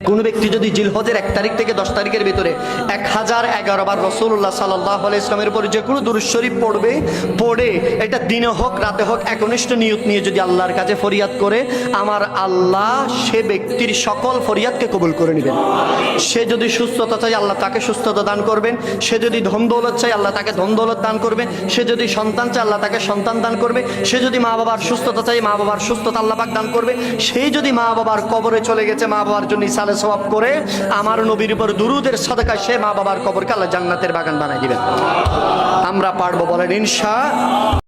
কোন ব্যক্তি যদি জিলহজের 1 তারিখ থেকে 10 তারিখের ভিতরে 1011 বার রাসূলুল্লাহ সাল্লাল্লাহু আলাইহি ইসলামের উপর যে কোনো দুরূদ শরীফ পড়ে এটা দিনে হোক রাতে হোক একনিষ্ঠ নিয়ত নিয়ে যদি আল্লাহর কাছে ফরিয়াদ করে, আমার আল্লাহ সে ব্যক্তির সকল ফরিয়াদকে কবুল করে নেবেন। সে যদি সুস্থতা চায় আল্লাহ তাকে সুস্থতা দান করবেন, সে যদি ধন দৌলত চায় আল্লাহ তাকে ধন দৌলত দান করবেন, সে যদি সন্তান চায় আল্লাহ তাকে সন্তান দান করবে, সে যদি মা বাবার সুস্থতা চায় মা বাবার সুস্থতা আল্লাহ পাক দান করবে, সেই যদি মা বাবার কবরে চলে গেছে মা বাবার জন্য ইসালে সওয়াব করে আমার নবীর উপর দুরুদের সাদাকায় সে মা বাবার কবরকে আল্লাহ জান্নাতের বাগান বানাই দিবেন। আমরা পারবো বলেন ইনশাআল্লাহ।